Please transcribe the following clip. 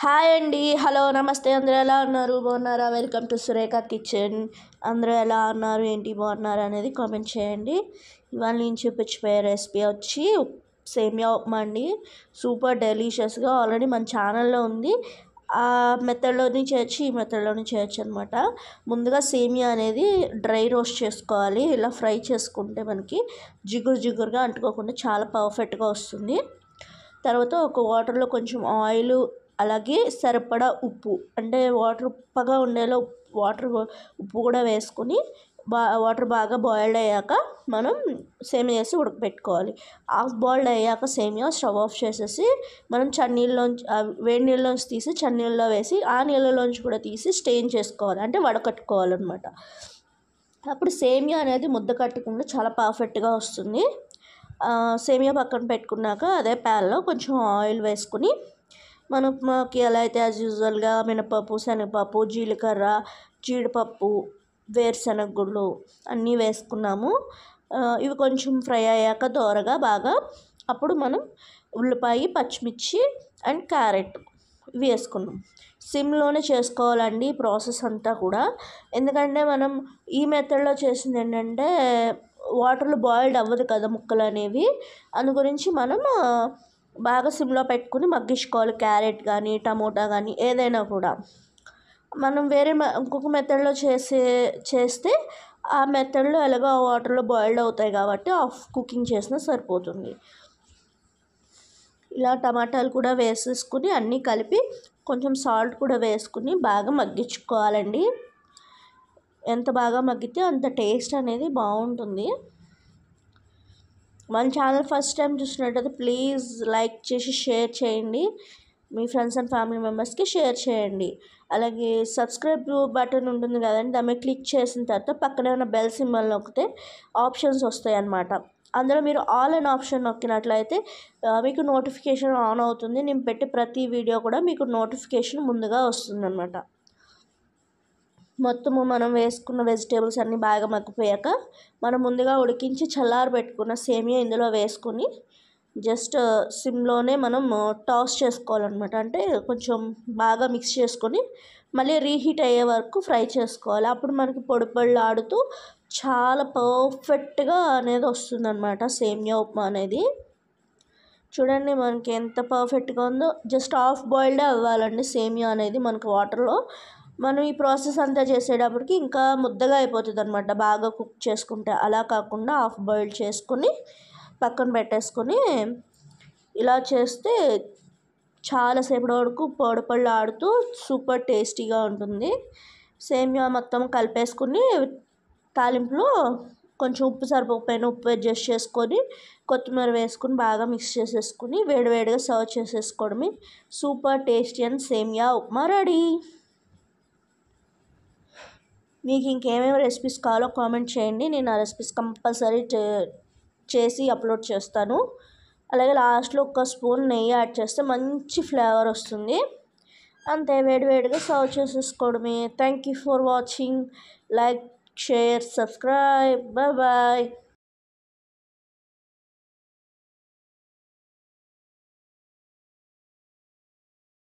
Hi అండి. Hello, నమస్తే. అందరూ ఎలా ఉన్నారు? బాగున్నారా? Welcome to Surekha kitchen. అందరూ ఎలా ఉన్నారు, ఏంటి, బాగున్నారు అనేది కామెంట్ చేయండి. ఇవాళ నేను చూపించిపోయే రెసిపీ వచ్చి సేమియా ఉప్మా అండి. సూపర్ డెలీషియస్గా ఆల్రెడీ మన ఛానల్లో ఉంది. ఆ మెథడ్లోని చేయొచ్చు, ఈ మెథడ్లోని చేయొచ్చు అనమాట. ముందుగా సేమియా అనేది డ్రై రోస్ట్ చేసుకోవాలి. ఇలా ఫ్రై చేసుకుంటే మనకి జిగురుగా అంటుకోకుండా చాలా పర్ఫెక్ట్గా వస్తుంది. తర్వాత ఒక వాటర్లో కొంచెం ఆయిల్, అలాగే సరిపడా ఉప్పు, అంటే వాటర్ ఉప్పగా ఉండేలా ఉప్పు కూడా వేసుకొని వాటర్ బాగా బాయిల్డ్ అయ్యాక మనం సేమియా వేసి ఉడకపెట్టుకోవాలి. హాఫ్ బాయిల్డ్ అయ్యాక సేమియా స్టవ్ ఆఫ్ చేసేసి మనం చన్నీళ్ళలోంచి, వేడి నీళ్ళలోంచి తీసి చన్నీళ్ళలో వేసి ఆ నీళ్ళలోంచి కూడా తీసి స్టెయిన్ చేసుకోవాలి, అంటే వడకట్టుకోవాలన్నమాట. అప్పుడు సేమియా అనేది ముద్ద కట్టకుండా చాలా పర్ఫెక్ట్గా వస్తుంది. సేమియా పక్కన పెట్టుకున్నాక అదే ప్యాన్లో కొంచెం ఆయిల్ వేసుకుని మనకి ఎలా అయితే యాజ్ యూజువల్గా మినపప్పు, శనగపప్పు, జీలకర్ర, జీడిపప్పు, వేరుశనగ గుళ్ళు అన్నీ వేసుకున్నాము. ఇవి కొంచెం ఫ్రై అయ్యాక దోరగా బాగా అప్పుడు మనం ఉల్లిపాయ, పచ్చిమిర్చి అండ్ క్యారెట్ ఇవి వేసుకున్నాం. సిమ్లోనే చేసుకోవాలండి ప్రాసెస్ అంతా కూడా. ఎందుకంటే మనం ఈ మెథడ్లో చేసింది ఏంటంటే వాటర్లో బాయిల్డ్ అవ్వదు కదా ముక్కలు అనేవి. అందు గురించి మనం బాగా సిమ్లో పెట్టుకుని మగ్గించుకోవాలి. క్యారెట్ కానీ, టమోటా కానీ ఏదైనా కూడా. మనం వేరే ఇంకొక మెథడ్లో చేస్తే ఆ మెథడ్లో ఎలాగో వాటర్లో బాయిల్డ్ అవుతాయి కాబట్టి ఆఫ్ కుకింగ్ చేసినా సరిపోతుంది. ఇలా టమాటాలు కూడా వేసేసుకుని అన్నీ కలిపి కొంచెం సాల్ట్ కూడా వేసుకుని బాగా మగ్గించుకోవాలండి. ఎంత బాగా మగ్గితే అంత టేస్ట్ అనేది బాగుంటుంది. మన ఛానల్ ఫస్ట్ టైం చూసినట్టయితే ప్లీజ్ లైక్ చేసి షేర్ చేయండి. మీ ఫ్రెండ్స్ అండ్ ఫ్యామిలీ మెంబర్స్కి షేర్ చేయండి. అలాగే సబ్స్క్రైబ్ బటన్ ఉంటుంది కదండి, దాని మీద క్లిక్ చేసిన తర్వాత పక్కనే ఉన్న బెల్ సింబల్ నొక్కితే ఆప్షన్స్ వస్తాయి అన్నమాట. అందులో మీరు ఆల్ అన్ ఆప్షన్ నొక్కినట్లయితే మీకు నోటిఫికేషన్ ఆన్ అవుతుంది. నేను పెట్టే ప్రతి వీడియో కూడా మీకు నోటిఫికేషన్ ముందుగా వస్తుందన్నమాట. మొత్తము మనం వేసుకున్న వెజిటేబుల్స్ అన్నీ బాగా మగ్గిపోయాక మనం ముందుగా ఉడికించి చల్లారి పెట్టుకున్న సేమియా ఇందులో వేసుకొని జస్ట్ సిమ్లోనే మనం టాస్ చేసుకోవాలన్నమాట. అంటే కొంచెం బాగా మిక్స్ చేసుకొని మళ్ళీ రీహీట్ అయ్యే వరకు ఫ్రై చేసుకోవాలి. అప్పుడు మనకి పొడి ఆడుతూ చాలా పర్ఫెక్ట్గా అనేది వస్తుందన్నమాట సేమియా ఉప్మా అనేది. చూడండి మనకి ఎంత పర్ఫెక్ట్గా ఉందో. జస్ట్ హాఫ్ బాయిల్డే అవ్వాలండి సేమియా అనేది మనకు వాటర్లో. మనం ఈ ప్రాసెస్ అంతా చేసేటప్పటికి ఇంకా ముద్దగా అయిపోతుంది అనమాట బాగా కుక్ చేసుకుంటే. అలా కాకుండా హాఫ్ బాయిల్డ్ చేసుకొని పక్కన పెట్టేసుకొని ఇలా చేస్తే చాలాసేపటి వరకు పొడి ఆడుతూ సూపర్ టేస్టీగా ఉంటుంది. సేమియా మొత్తం కలిపేసుకుని తాలింపులో కొంచెం ఉప్పు సరిపోకపోయినా ఉప్పు అడ్జస్ట్ చేసుకొని కొత్తిమీర వేసుకుని బాగా మిక్స్ చేసేసుకుని వేడివేడిగా సర్వ్ చేసేసుకోవడమే. సూపర్ టేస్టీ అండ్ సేమియా ఉప్మా రెడీ. మీకు ఇంకేమేమి రెసిపీస్ కావాలో కామెంట్ చేయండి. నేను ఆ రెసిపీస్ కంపల్సరీ చేసి అప్లోడ్ చేస్తాను. అలాగే లాస్ట్లో ఒక స్పూన్ నెయ్యి యాడ్ చేస్తే మంచి ఫ్లేవర్ వస్తుంది. అంతే, వేడివేడిగా సర్వ్ చేసేసుకోవడమే. Thank you for watching. Like, share, subscribe. Bye.